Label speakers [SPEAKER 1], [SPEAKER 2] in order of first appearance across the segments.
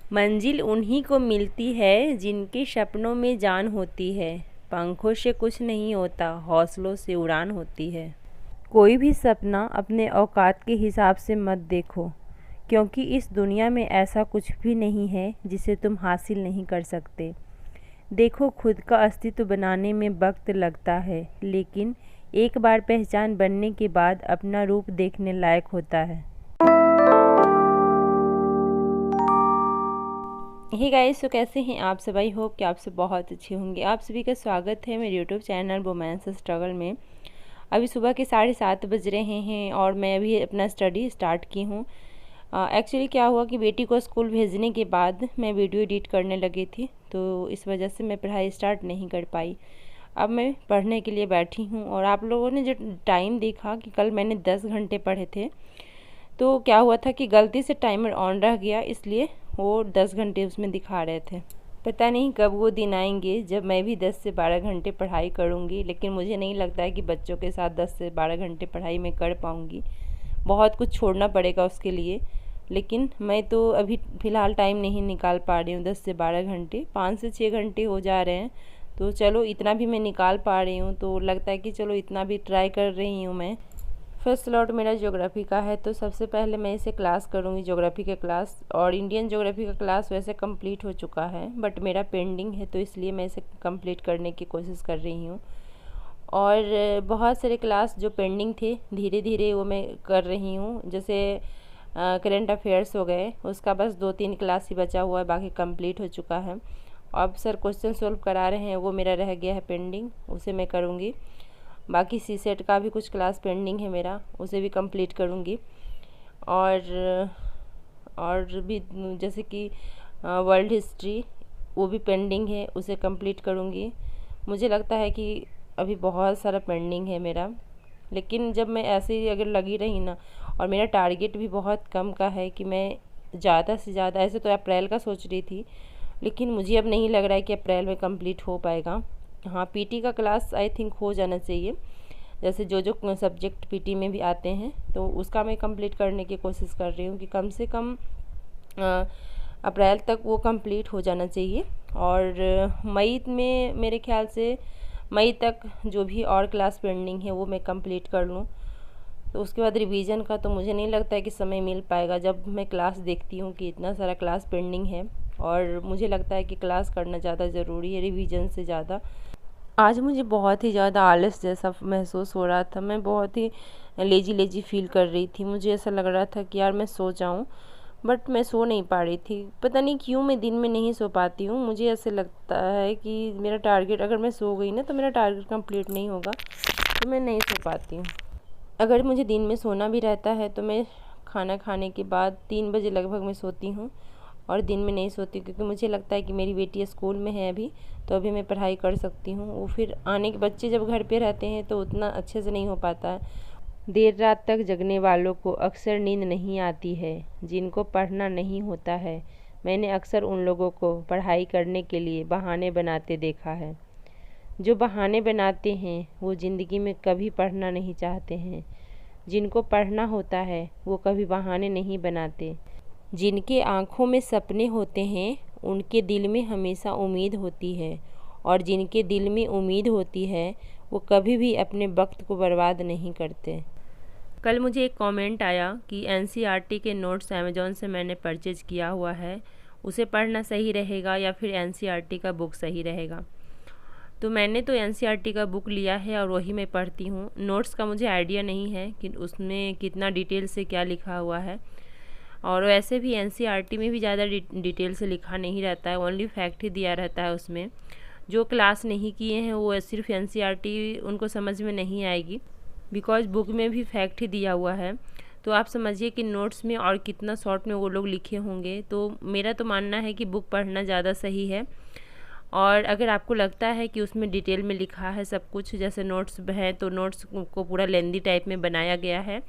[SPEAKER 1] मंजिल उन्हीं को मिलती है जिनके सपनों में जान होती है। पंखों से कुछ नहीं होता, हौसलों से उड़ान होती है। कोई भी सपना अपने औकात के हिसाब से मत देखो, क्योंकि इस दुनिया में ऐसा कुछ भी नहीं है जिसे तुम हासिल नहीं कर सकते। देखो, खुद का अस्तित्व बनाने में वक्त लगता है, लेकिन एक बार पहचान बनने के बाद अपना रूप देखने लायक होता है। हे गाइस, तो कैसे हैं आप सब? आई होप कि आप सब बहुत अच्छे होंगे। आप सभी का स्वागत है मेरे यूट्यूब चैनल वुमेन्स स्ट्रगल में। अभी सुबह के 7:30 बज रहे हैं और मैं अभी अपना स्टडी स्टार्ट की हूँ। एक्चुअली क्या हुआ कि बेटी को स्कूल भेजने के बाद मैं वीडियो एडिट करने लगी थी, तो इस वजह से मैं पढ़ाई स्टार्ट नहीं कर पाई। अब मैं पढ़ने के लिए बैठी हूँ और आप लोगों ने जो टाइम देखा कि कल मैंने 10 घंटे पढ़े थे, तो क्या हुआ था कि गलती से टाइमर ऑन रह गया, इसलिए वो 10 घंटे उसमें दिखा रहे थे। पता नहीं कब वो दिन आएंगे जब मैं भी 10 से 12 घंटे पढ़ाई करूँगी, लेकिन मुझे नहीं लगता है कि बच्चों के साथ 10 से 12 घंटे पढ़ाई मैं कर पाऊँगी। बहुत कुछ छोड़ना पड़ेगा उसके लिए, लेकिन मैं तो अभी फ़िलहाल टाइम नहीं निकाल पा रही हूँ। 10 से 12 घंटे, 5 से 6 घंटे हो जा रहे हैं, तो चलो इतना भी मैं निकाल पा रही हूँ, तो लगता है कि चलो इतना भी ट्राई कर रही हूँ मैं। फर्स्ट स्लॉट मेरा ज्योग्राफी का है, तो सबसे पहले मैं इसे क्लास करूँगी, ज्योग्राफी का क्लास। और इंडियन ज्योग्राफी का क्लास वैसे कंप्लीट हो चुका है, बट मेरा पेंडिंग है, तो इसलिए मैं इसे कंप्लीट करने की कोशिश कर रही हूँ। और बहुत सारे क्लास जो पेंडिंग थे धीरे धीरे वो मैं कर रही हूँ। जैसे करेंट अफेयर्स हो गए, उसका बस 2-3 क्लास ही बचा हुआ है, बाकी कंप्लीट हो चुका है। अब सर क्वेश्चन सोल्व करा रहे हैं, वो मेरा रह गया है पेंडिंग, उसे मैं करूँगी। बाकी सी सेट का भी कुछ क्लास पेंडिंग है मेरा, उसे भी कंप्लीट करूँगी। और भी जैसे कि वर्ल्ड हिस्ट्री, वो भी पेंडिंग है, उसे कंप्लीट करूँगी। मुझे लगता है कि अभी बहुत सारा पेंडिंग है मेरा, लेकिन जब मैं ऐसे ही अगर लगी रही ना, और मेरा टारगेट भी बहुत कम का है कि मैं ज़्यादा से ज़्यादा, ऐसे तो अप्रैल का सोच रही थी, लेकिन मुझे अब नहीं लग रहा है कि अप्रैल में कंप्लीट हो पाएगा। हाँ, पीटी का क्लास आई थिंक हो जाना चाहिए। जैसे जो जो सब्जेक्ट पीटी में भी आते हैं, तो उसका मैं कंप्लीट करने की कोशिश कर रही हूँ कि कम से कम अप्रैल तक वो कंप्लीट हो जाना चाहिए। और मई में मेरे ख्याल से मई तक जो भी और क्लास पेंडिंग है वो मैं कंप्लीट कर लूँ। तो उसके बाद रिवीजन का तो मुझे नहीं लगता है कि समय मिल पाएगा। जब मैं क्लास देखती हूँ कि इतना सारा क्लास पेंडिंग है, और मुझे लगता है कि क्लास करना ज़्यादा ज़रूरी है रिवीजन से ज़्यादा। आज मुझे बहुत ही ज़्यादा आलस जैसा महसूस हो रहा था, मैं बहुत ही लेजी फील कर रही थी। मुझे ऐसा लग रहा था कि यार मैं सो जाऊं, बट मैं सो नहीं पा रही थी। पता नहीं क्यों मैं दिन में नहीं सो पाती हूँ। मुझे ऐसे लगता है कि मेरा टारगेट, अगर मैं सो गई ना तो मेरा टारगेट कंप्लीट नहीं होगा, तो मैं नहीं सो पाती हूँ। अगर मुझे दिन में सोना भी रहता है तो मैं खाना खाने के बाद 3 बजे लगभग मैं सोती हूँ, और दिन में नहीं सोती, क्योंकि मुझे लगता है कि मेरी बेटी स्कूल में है अभी, तो अभी मैं पढ़ाई कर सकती हूँ। वो फिर आने के बच्चे जब घर पे रहते हैं तो उतना अच्छे से नहीं हो पाता है। देर रात तक जगने वालों को अक्सर नींद नहीं आती है, जिनको पढ़ना नहीं होता है। मैंने अक्सर उन लोगों को पढ़ाई करने के लिए बहाने बनाते देखा है। जो बहाने बनाते हैं वो ज़िंदगी में कभी पढ़ना नहीं चाहते हैं। जिनको पढ़ना होता है वो कभी बहाने नहीं बनाते। जिनके आँखों में सपने होते हैं उनके दिल में हमेशा उम्मीद होती है, और जिनके दिल में उम्मीद होती है वो कभी भी अपने वक्त को बर्बाद नहीं करते। कल मुझे एक कमेंट आया कि एनसीईआरटी के नोट्स अमेज़ॉन से मैंने परचेज किया हुआ है, उसे पढ़ना सही रहेगा या फिर एनसीईआरटी का बुक सही रहेगा। तो मैंने तो एनसीईआरटी का बुक लिया है और वही मैं पढ़ती हूँ। नोट्स का मुझे आइडिया नहीं है कि उसमें कितना डिटेल से क्या लिखा हुआ है, और वैसे भी एनसीईआरटी में भी ज़्यादा डिटेल से लिखा नहीं रहता है, ओनली फैक्ट ही दिया रहता है उसमें। जो क्लास नहीं किए हैं वो सिर्फ एनसीईआरटी उनको समझ में नहीं आएगी, बिकॉज बुक में भी फैक्ट ही दिया हुआ है। तो आप समझिए कि नोट्स में और कितना शॉर्ट में वो लोग लिखे होंगे। तो मेरा तो मानना है कि बुक पढ़ना ज़्यादा सही है। और अगर आपको लगता है कि उसमें डिटेल में लिखा है सब कुछ, जैसे नोट्स है तो नोट्स को पूरा लेंदी टाइप में बनाया गया है,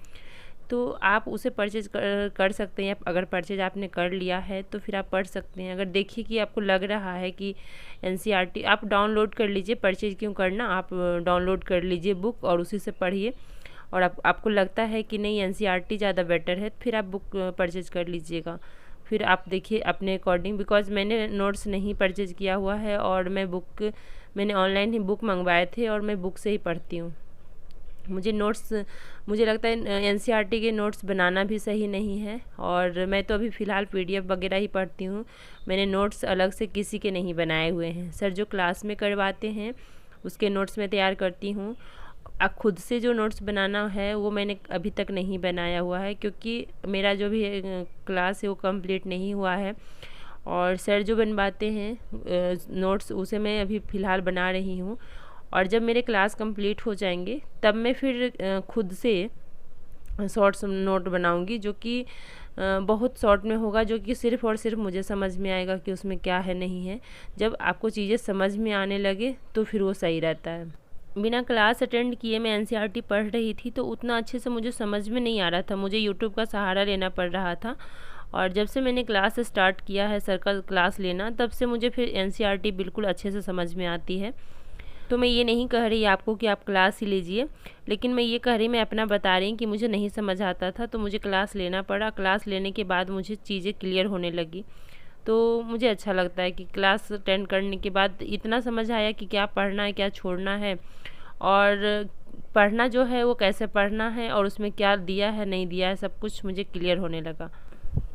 [SPEAKER 1] तो आप उसे परचेज कर सकते हैं। अगर परचेज आपने कर लिया है तो फिर आप पढ़ सकते हैं। अगर देखिए कि आपको लग रहा है कि एनसीईआरटी, आप डाउनलोड कर लीजिए, परचेज क्यों करना, आप डाउनलोड कर लीजिए बुक और उसी से पढ़िए। और आपको लगता है कि नहीं एनसीईआरटी ज़्यादा बेटर है, फिर आप बुक परचेज कर लीजिएगा। फिर आप देखिए अपने अकॉर्डिंग, बिकॉज़ मैंने नोट्स नहीं परचेज़ किया हुआ है और मैंने ऑनलाइन ही बुक मंगवाए थे और मैं बुक से ही पढ़ती हूँ। मुझे लगता है एनसीईआरटी के नोट्स बनाना भी सही नहीं है, और मैं तो अभी फ़िलहाल पीडीएफ वगैरह ही पढ़ती हूँ। मैंने नोट्स अलग से किसी के नहीं बनाए हुए हैं। सर जो क्लास में करवाते हैं उसके नोट्स मैं तैयार करती हूँ। अब खुद से जो नोट्स बनाना है वो मैंने अभी तक नहीं बनाया हुआ है, क्योंकि मेरा जो भी क्लास है वो कंप्लीट नहीं हुआ है, और सर जो बनवाते हैं नोट्स उसे मैं अभी फ़िलहाल बना रही हूँ। और जब मेरे क्लास कंप्लीट हो जाएंगे तब मैं फिर खुद से शॉर्ट्स नोट बनाऊंगी, जो कि बहुत शॉर्ट में होगा, जो कि सिर्फ़ और सिर्फ मुझे समझ में आएगा कि उसमें क्या है नहीं है। जब आपको चीज़ें समझ में आने लगे तो फिर वो सही रहता है। बिना क्लास अटेंड किए मैं एनसीईआरटी पढ़ रही थी तो उतना अच्छे से मुझे समझ में नहीं आ रहा था, मुझे यूट्यूब का सहारा लेना पड़ रहा था। और जब से मैंने क्लास स्टार्ट किया है सर का क्लास लेना, तब से मुझे फिर एनसीईआरटी बिल्कुल अच्छे से समझ में आती है। तो मैं ये नहीं कह रही आपको कि आप क्लास ही लीजिए, लेकिन मैं ये कह रही, मैं अपना बता रही कि मुझे नहीं समझ आता था तो मुझे क्लास लेना पड़ा। क्लास लेने के बाद मुझे चीज़ें क्लियर होने लगी, तो मुझे अच्छा लगता है कि क्लास अटेंड करने के बाद इतना समझ आया कि क्या पढ़ना है, क्या छोड़ना है, और पढ़ना जो है वो कैसे पढ़ना है, और उसमें क्या दिया है नहीं दिया है, सब कुछ मुझे क्लियर होने लगा।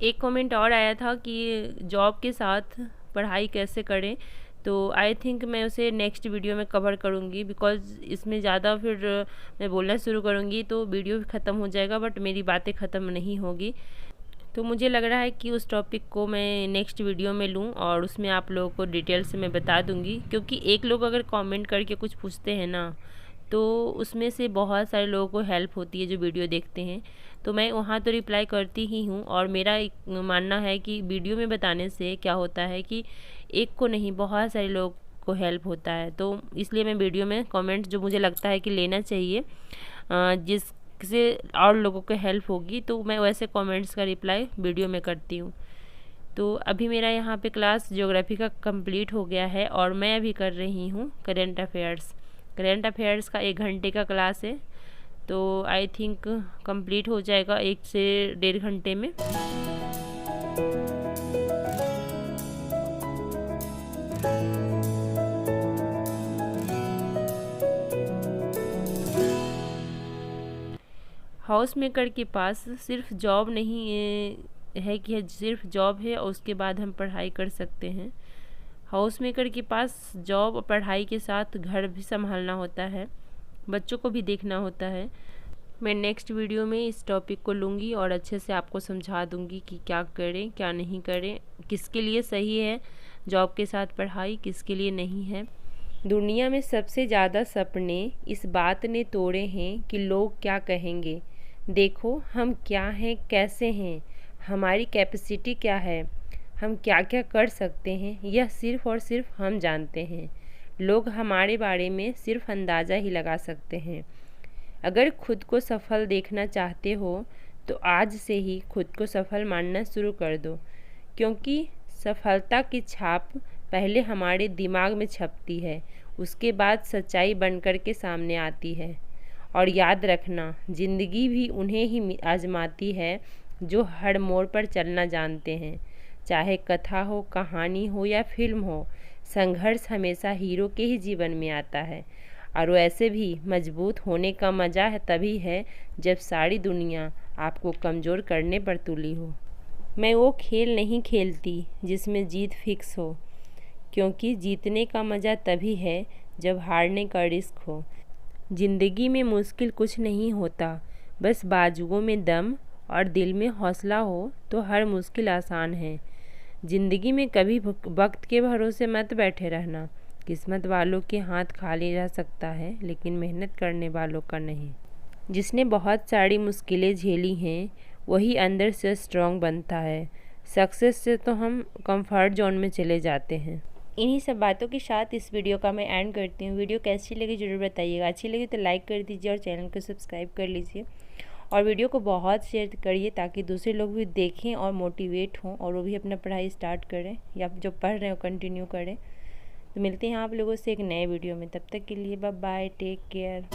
[SPEAKER 1] एक कमेंट और आया था कि जॉब के साथ पढ़ाई कैसे करें, तो आई थिंक मैं उसे नेक्स्ट वीडियो में कवर करूँगी, बिकॉज़ इसमें ज़्यादा फिर मैं बोलना शुरू करूँगी तो वीडियो ख़त्म हो जाएगा, बट मेरी बातें ख़त्म नहीं होगी। तो मुझे लग रहा है कि उस टॉपिक को मैं नेक्स्ट वीडियो में लूँ और उसमें आप लोगों को डिटेल से मैं बता दूँगी, क्योंकि एक लोग अगर कमेंट करके कुछ पूछते हैं ना, तो उसमें से बहुत सारे लोगों को हेल्प होती है जो वीडियो देखते हैं। तो मैं वहाँ तो रिप्लाई करती ही हूँ, और मेरा एक मानना है कि वीडियो में बताने से क्या होता है कि एक को नहीं बहुत सारे लोग को हेल्प होता है। तो इसलिए मैं वीडियो में कमेंट जो मुझे लगता है कि लेना चाहिए, जिससे और लोगों को हेल्प होगी, तो मैं वैसे कमेंट्स का रिप्लाई वीडियो में करती हूँ। तो अभी मेरा यहाँ पे क्लास ज्योग्राफी का कंप्लीट हो गया है और मैं अभी कर रही हूँ करेंट अफेयर्स का 1 घंटे का क्लास है। तो आई थिंक कंप्लीट हो जाएगा 1 से 1.5 घंटे में। हाउस मेकर के पास सिर्फ जॉब नहीं है कि सिर्फ जॉब है और उसके बाद हम पढ़ाई कर सकते हैं। हाउस मेकर के पास जॉब और पढ़ाई के साथ घर भी संभालना होता है, बच्चों को भी देखना होता है। मैं नेक्स्ट वीडियो में इस टॉपिक को लूँगी और अच्छे से आपको समझा दूँगी कि क्या करें क्या नहीं करें, किसके लिए सही है जॉब के साथ पढ़ाई, किसके लिए नहीं है। दुनिया में सबसे ज़्यादा सपने इस बात ने तोड़े हैं कि लोग क्या कहेंगे। देखो हम क्या हैं, कैसे हैं, हमारी कैपेसिटी क्या है, हम क्या क्या कर सकते हैं, यह सिर्फ़ और सिर्फ हम जानते हैं। लोग हमारे बारे में सिर्फ अंदाज़ा ही लगा सकते हैं। अगर खुद को सफल देखना चाहते हो तो आज से ही खुद को सफल मानना शुरू कर दो, क्योंकि सफलता की छाप पहले हमारे दिमाग में छपती है, उसके बाद सच्चाई बनकर के सामने आती है। और याद रखना, ज़िंदगी भी उन्हें ही आजमाती है जो हर मोड़ पर चलना जानते हैं। चाहे कथा हो, कहानी हो या फिल्म हो, संघर्ष हमेशा हीरो के ही जीवन में आता है। और वैसे भी मजबूत होने का मज़ा तभी है जब सारी दुनिया आपको कमज़ोर करने पर तुली हो। मैं वो खेल नहीं खेलती जिसमें जीत फिक्स हो, क्योंकि जीतने का मज़ा तभी है जब हारने का रिस्क हो। ज़िंदगी में मुश्किल कुछ नहीं होता, बस बाजुओं में दम और दिल में हौसला हो तो हर मुश्किल आसान है। ज़िंदगी में कभी वक्त के भरोसे मत बैठे रहना। किस्मत वालों के हाथ खाली रह सकता है, लेकिन मेहनत करने वालों का नहीं। जिसने बहुत सारी मुश्किलें झेली हैं वही अंदर से स्ट्रॉन्ग बनता है। सक्सेस से तो हम कंफर्ट जोन में चले जाते हैं। इन्हीं सब बातों के साथ इस वीडियो का मैं एंड करती हूँ। वीडियो कैसी लगी ज़रूर बताइएगा। अच्छी लगी तो लाइक कर दीजिए और चैनल को सब्सक्राइब कर लीजिए, और वीडियो को बहुत शेयर करिए ताकि दूसरे लोग भी देखें और मोटिवेट हों और वो भी अपना पढ़ाई स्टार्ट करें या जो पढ़ रहे हो कंटिन्यू करें। तो मिलते हैं आप लोगों से एक नए वीडियो में, तब तक के लिए बाय बाय, टेक केयर।